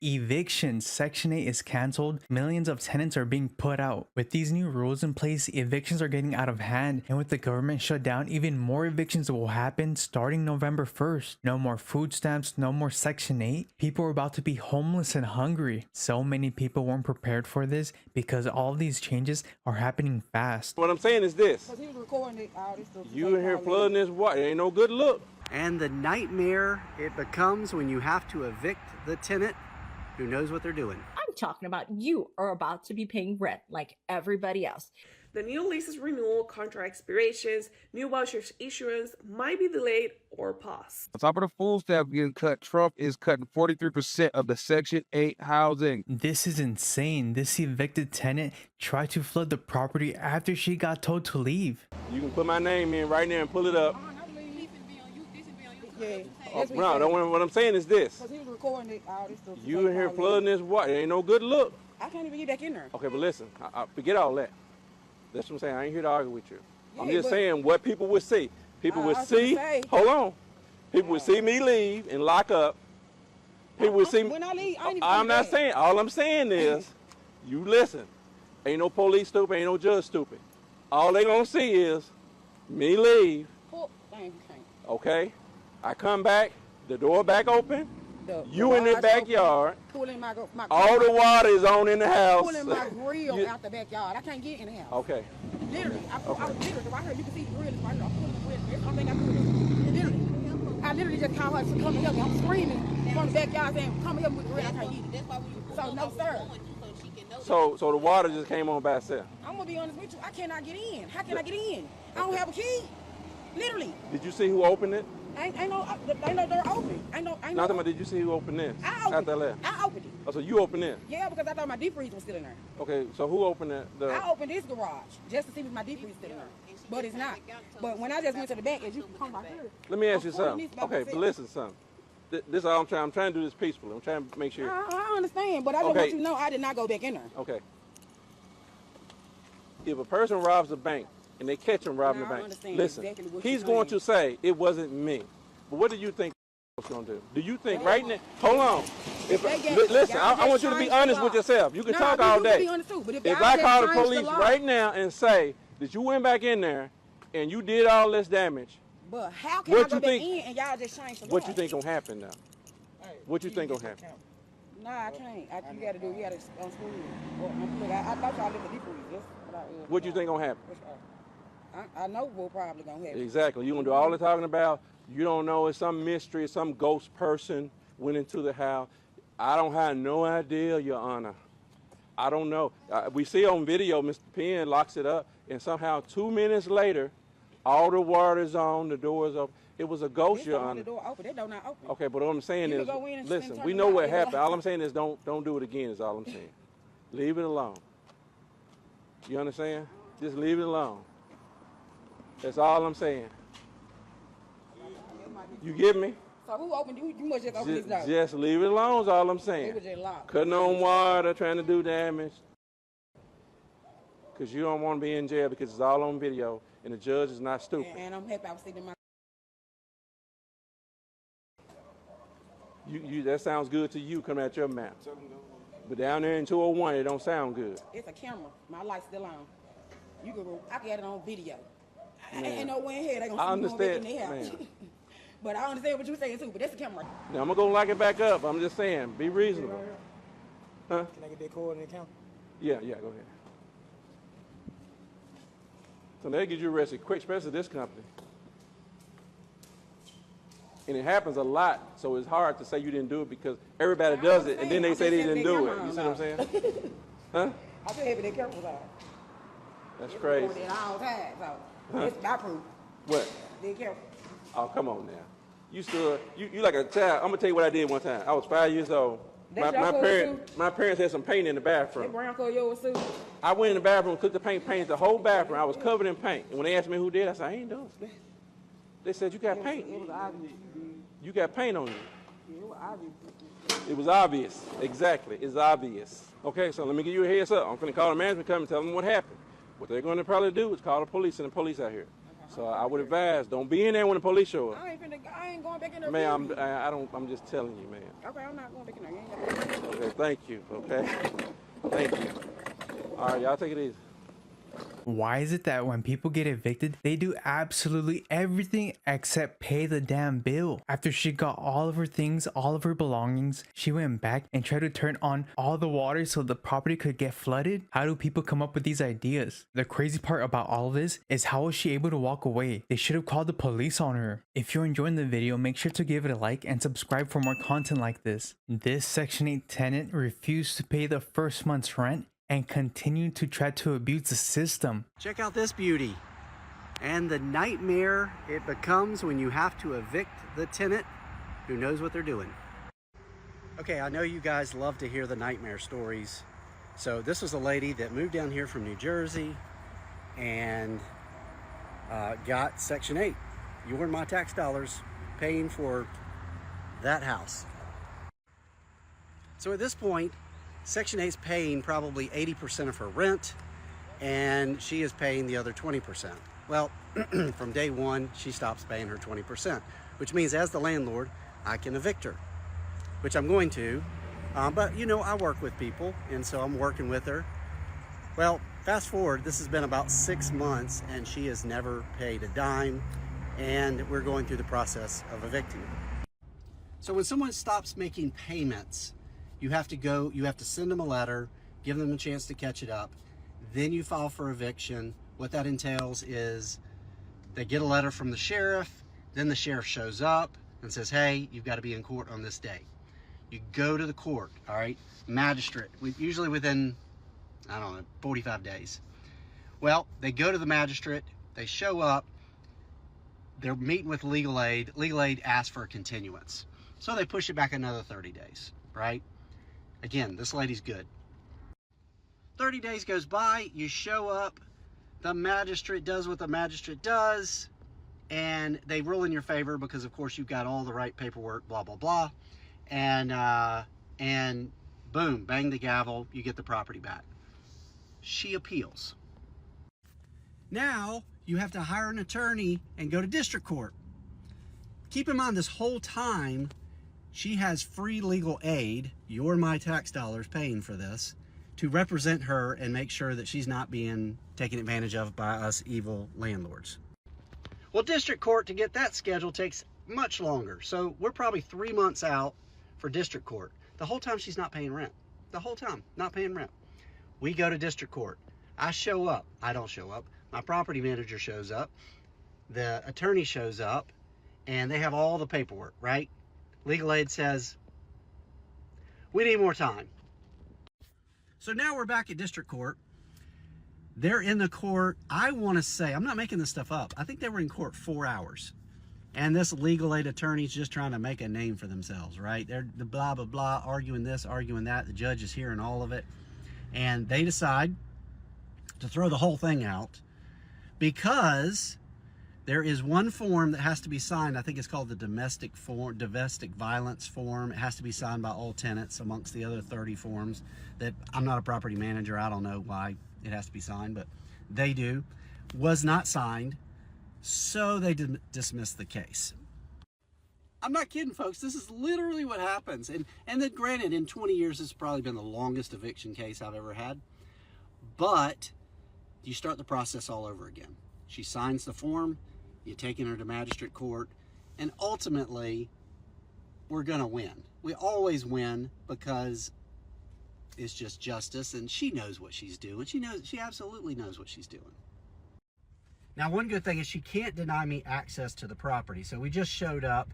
Evictions. Section 8 is cancelled. Millions of tenants are being put out. With these new rules in place, evictions are getting out of hand. And with the government shut down, even more evictions will happen starting November 1st. No more food stamps, no more Section 8. People are about to be homeless and hungry. So many people weren't prepared for this because all these changes are happening fast. What I'm saying is this. Because he was recording all this stuff. You in here flooding this water. It ain't no good look. And the nightmare it becomes when you have to evict the tenant who knows what they're doing. I'm talking about you are about to be paying rent like everybody else. The new leases renewal, contract expirations, new vouchers issuance might be delayed or paused. On top of the food stamp getting cut, Trump is cutting 43% of the Section 8 housing. This is insane. This evicted tenant tried to flood the property after she got told to leave. You can put my name in right now and pull it up. Yeah. No, what I'm saying is this. Because he was recording all this stuff. You in here flooding this water. It ain't no good look. I can't even get back in there. Okay, but listen, I forget all that. That's what I'm saying. I ain't here to argue with you. Yeah, I'm just saying what people would see. People would see, hold on. People would see me leave and lock up. People would see me. When I leave, I ain't even I'm not back. saying, all I'm saying is, you listen. Ain't no police stupid, ain't no judge stupid. All they gonna see is me leave, okay? I come back, the door back open, you in the backyard, all the water is on in the house. Pulling my grill out the backyard. I can't get in the house. Okay. Literally, I literally, right here, you can see the grill is right here. I'm pulling the grill. That's the only thing I do. I literally just call her to come help me. I'm screaming from the backyard saying, come help me with the grill. I can't get it. So, no, sir. So the water just came on by itself. I'm going to be honest with you. I cannot get in. How can I get in? I don't have a key. Literally. Did you see who opened it? Ain't no door open. Ain't no. Did you see who opened this? I opened After I it. left. I opened it. Oh, so you opened it? Yeah, because I thought my deep freeze was still in there. Okay, so who opened it? I opened this garage just to see if my deep freeze still in there. But it's not. But when I just went to the back, as you can come right here. Let me ask you something. Okay, but listen, son. This is all I'm trying to do this peacefully. I'm trying to make sure. I understand, but I just want you to know I did not go back in there. Okay. If a person robs a bank and they catch him robbing the bank, listen, exactly he's going to say it wasn't me. But what do you think was going to do? Do you think right now? Hold on. Listen, I want you to be honest with yourself. You can talk all day. If I call the police right now and say that you went back in there and you did all this damage, but how can I go back in and y'all just change the law? What you think gonna happen now? What you think gonna happen? Nah, I can't. You gotta unscrew it. I thought y'all lived a deep freeze. What you think gonna happen? I know what's probably gonna happen. Exactly. You gonna do all the talking about. You don't know. It's some mystery. Some ghost person went into the house. I don't have no idea, Your Honor. I don't know. We see on video, Mr. Penn locks it up, and somehow 2 minutes later, all the water's on, the door's open. It was a ghost, Your Honor. The door open. That door not open. Okay, but what I'm saying is, listen, we know what happened. All I'm saying is don't do it again is all I'm saying. Leave it alone. You understand? Just leave it alone. That's all I'm saying. You get me? So who opened you? You must just open this door. Just leave it alone is all I'm saying. It was just locked. Cutting on water, trying to do damage. Because you don't want to be in jail because it's all on video and the judge is not stupid. And I'm happy I was sitting in my... That sounds good to you coming out your mouth. But down there in 201, it don't sound good. It's a camera. My light's still on. I can get it on video. Ain't no way in here they gonna see me going back in their house. But I understand what you're saying too, but that's a camera. Now I'm gonna go lock it back up. I'm just saying, be reasonable. Huh? Can I get that cord in the account? Yeah, go ahead. So they get you arrested quick, especially this company. And it happens a lot, so it's hard to say you didn't do it because everybody does it, and then they say they didn't do it. You see what I'm saying? Huh? I feel happy that camera was out. That's crazy. All the time, so it's my proof. What? They careful. Oh, come on now. You like a child. I'm gonna tell you what I did one time. I was 5 years old. My parents had some paint in the bathroom. That brown color yours too? I went in the bathroom, took the paint the whole bathroom. I was covered in paint. And when they asked me who did, I said, I ain't doing it. They said, you got paint. It was obvious. You got paint on you. It was obvious. It was obvious. Exactly. It's obvious. Okay, so let me give you a heads up. I'm going to call the management company and tell them what happened. What they're going to probably do is call the police and the police out here. So I would advise, don't be in there when the police show up. I ain't going back in there. Ma'am, I'm just telling you, ma'am. Okay, I'm not going back in there. You ain't got to. Okay, thank you, okay? Thank you. All right, y'all take it easy. Why is it that when people get evicted, they do absolutely everything except pay the damn bill? After she got all of her things, all of her belongings, she went back and tried to turn on all the water so the property could get flooded? How do people come up with these ideas? The crazy part about all of this is how was she able to walk away? They should have called the police on her. If you're enjoying the video, make sure to give it a like and subscribe for more content like this. This Section 8 tenant refused to pay the first month's rent and continue to try to abuse the system. Check out this beauty. And the nightmare it becomes when you have to evict the tenant who knows what they're doing. Okay, I know you guys love to hear the nightmare stories. So this was a lady that moved down here from New Jersey and got Section 8. You earn my tax dollars paying for that house. So at this point, Section 8 is paying probably 80% of her rent, and she is paying the other 20%. Well, from day one, she stops paying her 20%, which means as the landlord, I can evict her, which I'm going to. But you know, I work with people, and so I'm working with her. Well, fast forward, this has been about 6 months, and she has never paid a dime, and we're going through the process of evicting her. So when someone stops making payments, you have to send them a letter, give them a chance to catch it up. Then you file for eviction. What that entails is they get a letter from the sheriff, then the sheriff shows up and says, hey, you've got to be in court on this day. You go to the court, all right? Magistrate, usually within, I don't know, 45 days. Well, they go to the magistrate, they show up, they're meeting with legal aid. Legal aid asks for a continuance. So they push it back another 30 days, right? Again, this lady's good. 30 days goes by, you show up, the magistrate does what the magistrate does, and they rule in your favor because, of course, you've got all the right paperwork, blah, blah, blah. And boom, bang the gavel, you get the property back. She appeals. Now, you have to hire an attorney and go to district court. Keep in mind, this whole time, she has free legal aid, you're my tax dollars paying for this, to represent her and make sure that she's not being taken advantage of by us evil landlords. Well, district court, to get that scheduled, takes much longer. So we're probably 3 months out for district court. The whole time she's not paying rent. The whole time, not paying rent. We go to district court. I show up. I don't show up. My property manager shows up. The attorney shows up, and they have all the paperwork, right? Legal aid says, we need more time. So now we're back at district court. They're in the court, I want to say, I'm not making this stuff up, I think they were in court 4 hours. And this legal aid attorney's just trying to make a name for themselves, right? They're the blah, blah, blah, arguing this, arguing that. The judge is hearing all of it. And they decide to throw the whole thing out because there is one form that has to be signed. I think it's called the domestic violence form. It has to be signed by all tenants amongst the other 30 forms that I'm not a property manager. I don't know why it has to be signed, but they do. Was not signed, so they dismissed the case. I'm not kidding, folks. This is literally what happens. And then granted, in 20 years, this has probably been the longest eviction case I've ever had. But you start the process all over again. She signs the form, you're taking her to magistrate court, and ultimately, we're gonna win. We always win because it's just justice, and she knows what she's doing. She absolutely knows what she's doing. Now, one good thing is she can't deny me access to the property. So we just showed up,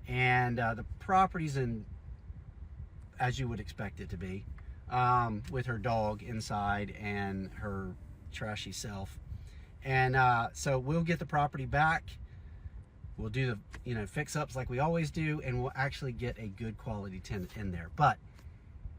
and the property's in, as you would expect it to be, with her dog inside and her trashy self. And so we'll get the property back. We'll do the fix-ups like we always do, and we'll actually get a good quality tenant in there. But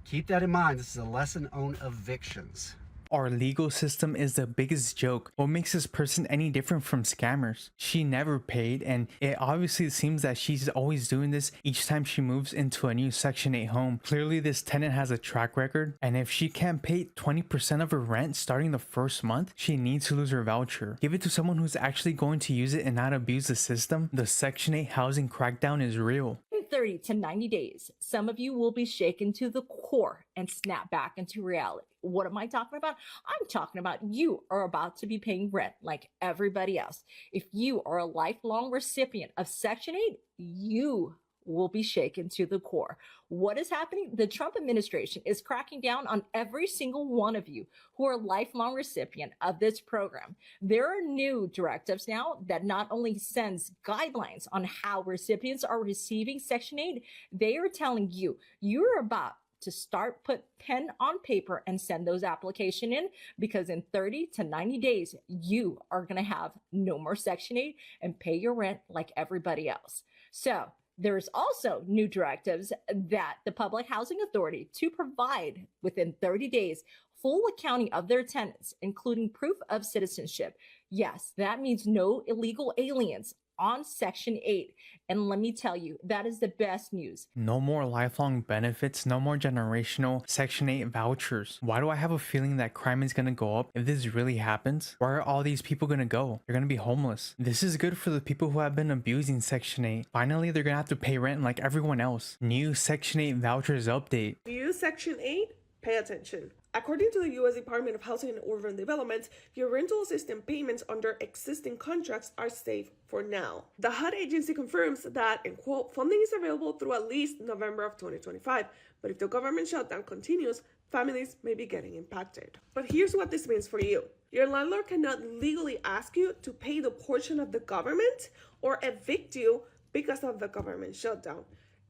keep that in mind. This is a lesson on evictions. Our legal system is the biggest joke. What makes this person any different from scammers? She never paid, and it obviously seems that she's always doing this each time she moves into a new Section 8 home. Clearly this tenant has a track record, and if she can't pay 20% of her rent starting the first month, she needs to lose her voucher. Give it to someone who's actually going to use it and not abuse the system. The Section 8 housing crackdown is real. In 30 to 90 days, some of you will be shaken to the core and snap back into reality. What am I talking about? I'm talking about you are about to be paying rent like everybody else. If you are a lifelong recipient of Section 8, you will be shaken to the core. What is happening? The Trump administration is cracking down on every single one of you who are a lifelong recipient of this program. There are new directives now that not only sends guidelines on how recipients are receiving Section 8, they are telling you, you're about to start put pen on paper and send those application in, because in 30 to 90 days, you are going to have no more Section 8 and pay your rent like everybody else. So there's also new directives that the Public Housing Authority to provide within 30 days full accounting of their tenants, including proof of citizenship. Yes, that means no illegal aliens on Section 8. And let me tell you, that is the best news. No more lifelong benefits, no more generational Section 8 vouchers. Why do I have a feeling that crime is gonna go up if this really happens? Where are all these people gonna go? They're gonna be homeless. This is good for the people who have been abusing Section 8. Finally, they're gonna have to pay rent like everyone else. New Section 8 vouchers update. View Section 8? Pay attention. According to the U.S. Department of Housing and Urban Development, your rental assistance payments under existing contracts are safe for now. The HUD agency confirms that, and quote, funding is available through at least November of 2025, but if the government shutdown continues, families may be getting impacted. But here's what this means for you. Your landlord cannot legally ask you to pay the portion of the government or evict you because of the government shutdown.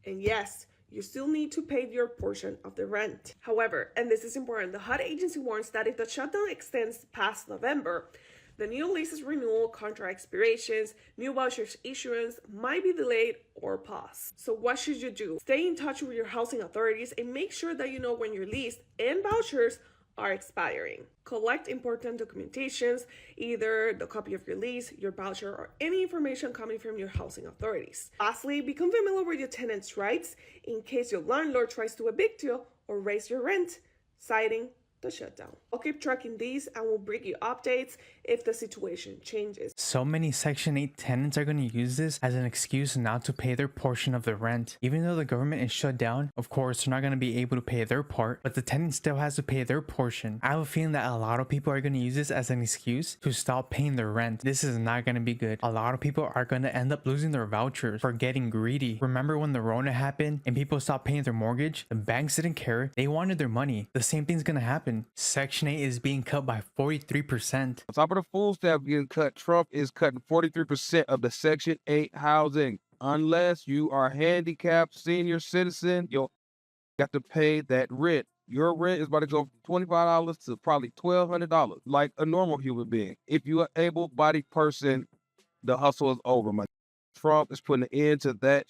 And yes, you still need to pay your portion of the rent. However, and this is important, the HUD agency warns that if the shutdown extends past November, the new leases renewal, contract expirations, new vouchers issuance might be delayed or paused. So what should you do? Stay in touch with your housing authorities and make sure that you know when your lease and vouchers are expiring. Collect important documentations, either the copy of your lease, your voucher, or any information coming from your housing authorities. Lastly, become familiar with your tenant's rights in case your landlord tries to evict you or raise your rent, citing the shutdown. I'll keep tracking these and will bring you updates if the situation changes. So many Section 8 tenants are going to use this as an excuse not to pay their portion of the rent. Even though the government is shut down, of course, they're not going to be able to pay their part, but the tenant still has to pay their portion. I have a feeling that a lot of people are going to use this as an excuse to stop paying their rent. This is not going to be good. A lot of people are going to end up losing their vouchers for getting greedy. Remember when the Rona happened and people stopped paying their mortgage? The banks didn't care. They wanted their money. The same thing's going to happen. Section 8 is being cut by 43%. On top of the food stamp getting cut, Trump is cutting 43% of the Section 8 housing. Unless you are handicapped, senior citizen, you'll got to pay that rent. Your rent is about to go from $25 to probably $1,200, like a normal human being. If you're an able-bodied person, the hustle is over. Trump is putting an end to that.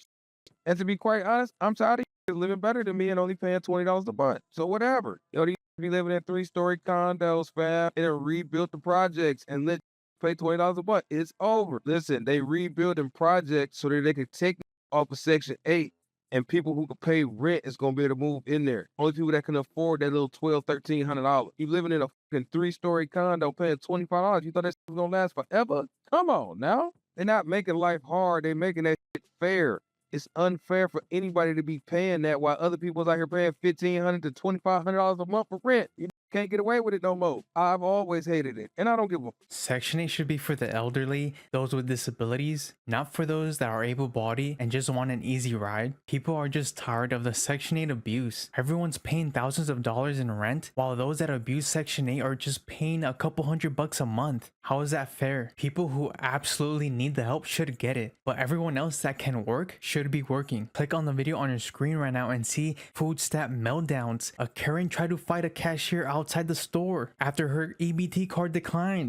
And to be quite honest, I'm tired of you living better than me and only paying $20 a month. So whatever. These be living in 3-story condos, fam, and rebuilt the projects and let you pay $20 a month. It's over. Listen, they rebuilding projects so that they can take off of Section 8, and people who can pay rent is going to be able to move in there. Only people that can afford that little $1,200, $1,300. You living in a fucking 3-story condo paying $25. You thought that shit was going to last forever? Come on now. They're not making life hard. They're making that shit fair. It's unfair for anybody to be paying that while other people's out here paying $1,500 to $2,500 a month for rent. You can't get away with it no more. I've always hated it, and I don't give a... Section 8 should be for the elderly, those with disabilities, not for those that are able-bodied and just want an easy ride. People are just tired of the Section 8 abuse. Everyone's paying thousands of dollars in rent, while those that abuse Section 8 are just paying a couple $100 a month. How is that fair? People who absolutely need the help should get it, but everyone else that can work should be working. Click on the video on your screen right now and see food stamp meltdowns. A Karen tried to fight a cashier outside the store after her EBT card declined.